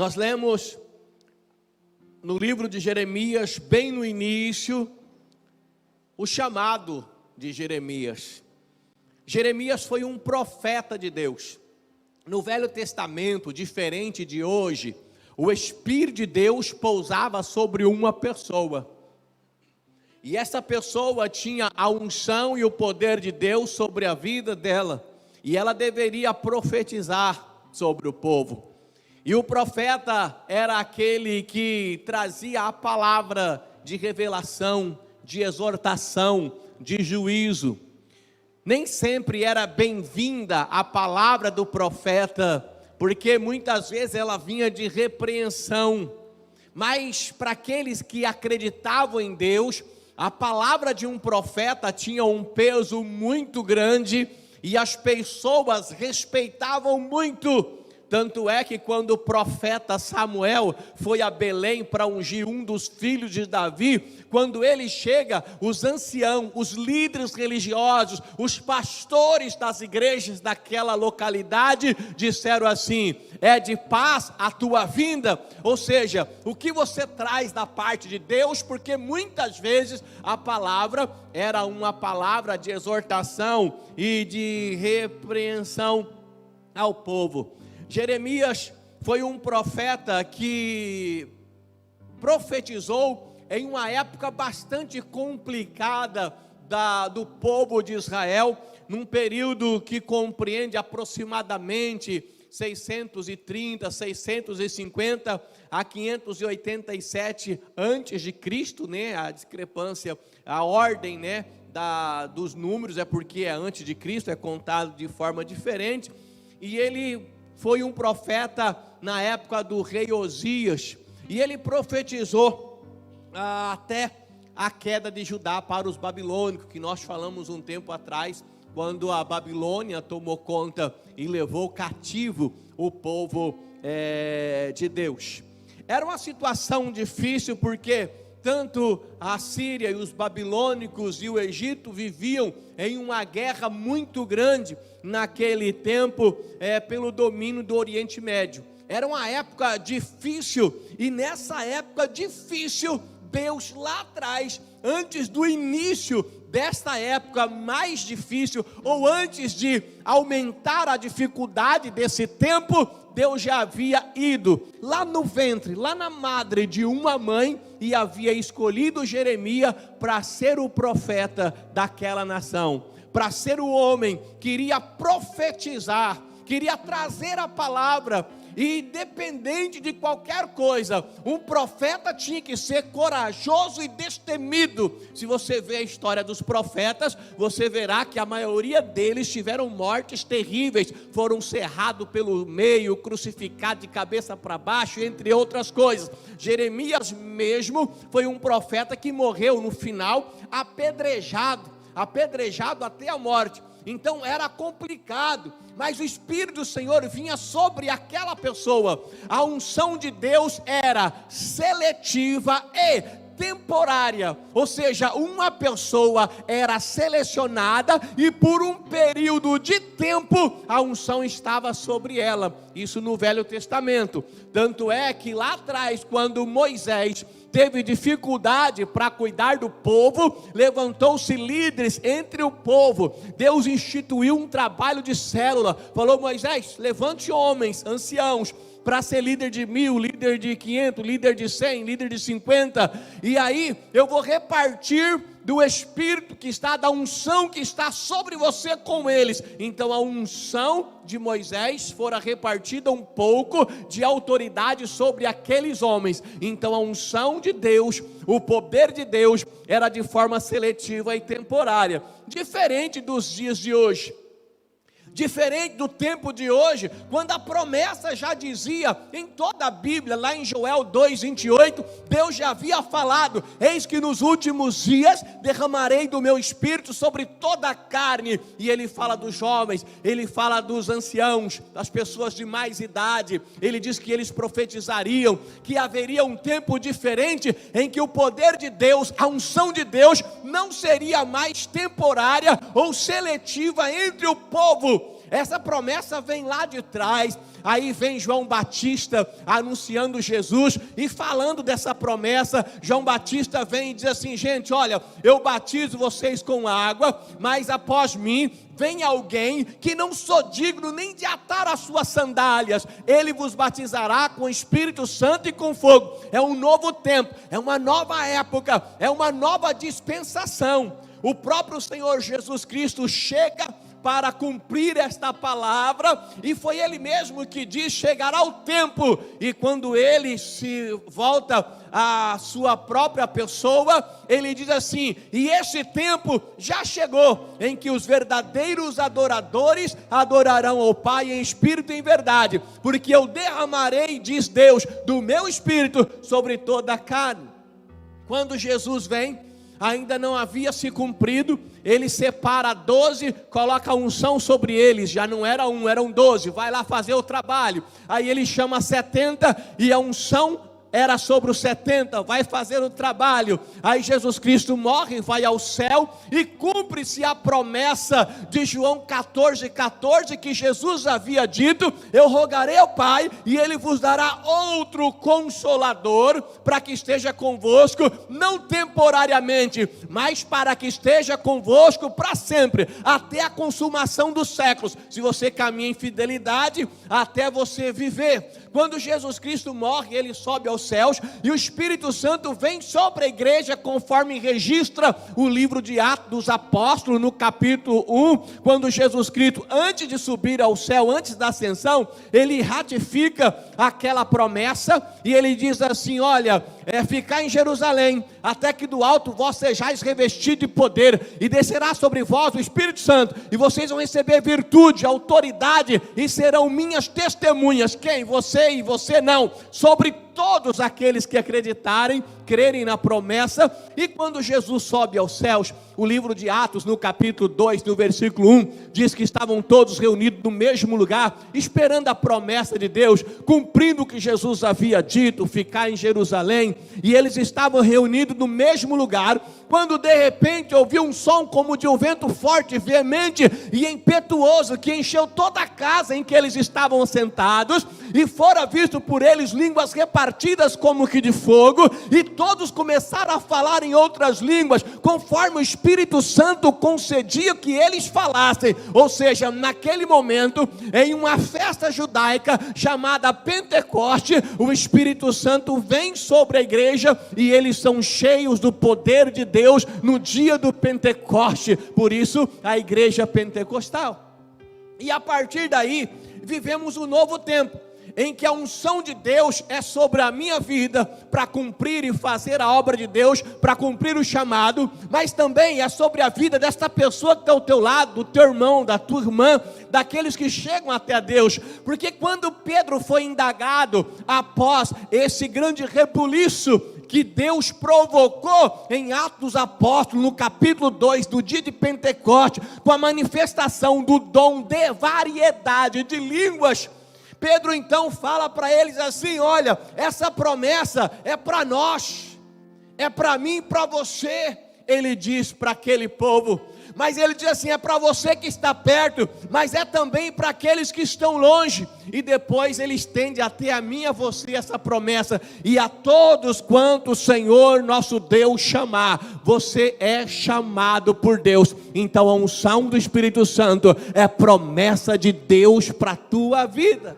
Nós lemos no livro de Jeremias, bem no início, o chamado de Jeremias. Jeremias foi um profeta de Deus. No Velho Testamento, diferente de hoje, o Espírito de Deus pousava sobre uma pessoa. E essa pessoa tinha a unção e o poder de Deus sobre a vida dela. E ela deveria profetizar sobre o povo. E o profeta era aquele que trazia a palavra de revelação, de exortação, de juízo. Nem sempre era bem-vinda a palavra do profeta, porque muitas vezes ela vinha de repreensão. Mas para aqueles que acreditavam em Deus, a palavra de um profeta tinha um peso muito grande e as pessoas respeitavam muito. Tanto é que quando o profeta Samuel foi a Belém para ungir um dos filhos de Davi, quando ele chega, os anciãos, os líderes religiosos, os pastores das igrejas daquela localidade, disseram assim: é de paz a tua vinda? Ou seja, o que você traz da parte de Deus? Porque muitas vezes a palavra era uma palavra de exortação e de repreensão ao povo. Jeremias foi um profeta que profetizou em uma época bastante complicada do povo de Israel, num período que compreende aproximadamente 630, 650 a 587 antes de Cristo, né? A discrepância, a ordem, né, dos números é porque é antes de Cristo, é contado de forma diferente. E ele foi um profeta na época do rei Osias, e ele profetizou até a queda de Judá para os babilônicos, que nós falamos um tempo atrás, quando a Babilônia tomou conta e levou cativo o povo de Deus. Era uma situação difícil, porque tanto a Síria e os babilônicos e o Egito viviam em uma guerra muito grande naquele tempo, pelo domínio do Oriente Médio. Era uma época difícil, e nessa época difícil, Deus lá atrás, antes do início desta época mais difícil, ou antes de aumentar a dificuldade desse tempo, Deus já havia ido lá no ventre, lá na madre de uma mãe, e havia escolhido Jeremias para ser o profeta daquela nação, para ser o homem que iria profetizar, queria trazer a palavra. E independente de qualquer coisa, um profeta tinha que ser corajoso e destemido. Se você vê a história dos profetas, você verá que a maioria deles tiveram mortes terríveis, foram cerrados pelo meio, crucificados de cabeça para baixo, entre outras coisas. Jeremias mesmo foi um profeta que morreu no final apedrejado até a morte. Então era complicado, mas o Espírito do Senhor vinha sobre aquela pessoa. A unção de Deus era seletiva e temporária, ou seja, uma pessoa era selecionada e por um período de tempo a unção estava sobre ela. Isso no Velho Testamento. Tanto é que lá atrás, quando Moisés teve dificuldade para cuidar do povo, levantou-se líderes entre o povo. Deus instituiu um trabalho de célula, falou: Moisés, levante homens, anciãos, para ser líder de 1000, líder de 500, líder de 100, líder de 50, e aí eu vou repartir do Espírito que está, da unção que está sobre você com eles. Então a unção de Moisés fora repartida um pouco de autoridade sobre aqueles homens. Então a unção de Deus, o poder de Deus era de forma seletiva e temporária, diferente dos dias de hoje. Diferente do tempo de hoje, quando a promessa já dizia em toda a Bíblia, lá em Joel 2:28, Deus já havia falado: eis que nos últimos dias derramarei do meu Espírito sobre toda a carne. E ele fala dos jovens, ele fala dos anciãos, das pessoas de mais idade. Ele diz que eles profetizariam, que haveria um tempo diferente em que o poder de Deus, a unção de Deus não seria mais temporária ou seletiva entre o povo. essa promessa vem lá de trás. Aí vem João Batista anunciando Jesus e falando dessa promessa. João Batista vem e diz assim: gente, olha, eu batizo vocês com água, mas após mim vem alguém que não sou digno nem de atar as suas sandálias. Ele vos batizará com o Espírito Santo e com fogo. É um novo tempo, é uma nova época, é uma nova dispensação. O próprio Senhor Jesus Cristo chega para cumprir esta palavra, e foi Ele mesmo que diz: chegará o tempo, e quando Ele se volta à sua própria pessoa, Ele diz assim: e esse tempo já chegou, em que os verdadeiros adoradores adorarão ao Pai em espírito e em verdade, porque eu derramarei, diz Deus, do meu espírito sobre toda a carne. Quando Jesus vem, ainda não havia se cumprido, Ele separa 12, coloca a unção sobre eles, já não era um, eram 12, vai lá fazer o trabalho. Aí Ele chama 70 e a unção era sobre os 70, vai fazer o trabalho. Aí Jesus Cristo morre, vai ao céu, e cumpre-se a promessa de João 14,14, que Jesus havia dito: eu rogarei ao Pai, e Ele vos dará outro Consolador, para que esteja convosco, não temporariamente, mas para que esteja convosco para sempre, até a consumação dos séculos. Se você caminha em fidelidade, até você viver. Quando Jesus Cristo morre, Ele sobe aos céus, e o Espírito Santo vem sobre a igreja, conforme registra o livro de Atos dos Apóstolos, no capítulo 1, quando Jesus Cristo, antes de subir ao céu, antes da ascensão, Ele ratifica aquela promessa, e Ele diz assim: olha, ficar em Jerusalém, até que do alto vós sejais revestidos de poder, e descerá sobre vós o Espírito Santo, e vocês vão receber virtude, autoridade, e serão minhas testemunhas. Quem? Você e você não, sobre todos aqueles que acreditarem, crerem na promessa. E quando Jesus sobe aos céus, o livro de Atos, no capítulo 2, no versículo 1, diz que estavam todos reunidos no mesmo lugar, esperando a promessa de Deus, cumprindo o que Jesus havia dito, ficar em Jerusalém. E eles estavam reunidos no mesmo lugar, quando de repente ouviu um som como de um vento forte, veemente e impetuoso, que encheu toda a casa em que eles estavam sentados, e fora visto por eles línguas repartidas como que de fogo, e todos começaram a falar em outras línguas, conforme o Espírito Santo concedia que eles falassem. Ou seja, naquele momento, em uma festa judaica chamada Pentecoste, o Espírito Santo vem sobre a igreja, e eles são cheios do poder de Deus no dia do Pentecoste. Por isso a igreja pentecostal. E a partir daí vivemos um novo tempo, em que a unção de Deus é sobre a minha vida, para cumprir e fazer a obra de Deus, para cumprir o chamado, mas também é sobre a vida desta pessoa que está ao teu lado, do teu irmão, da tua irmã, daqueles que chegam até a Deus. Porque quando Pedro foi indagado, após esse grande rebuliço que Deus provocou em Atos dos Apóstolos, no capítulo 2, do dia de Pentecoste, com a manifestação do dom de variedade de línguas, Pedro então fala para eles assim: olha, essa promessa é para nós, é para mim e para você. Ele diz para aquele povo, mas ele diz assim: é para você que está perto, mas é também para aqueles que estão longe. E depois ele estende até a mim e a você essa promessa: e a todos quanto o Senhor nosso Deus chamar. Você é chamado por Deus. Então a unção do Espírito Santo é promessa de Deus para a tua vida.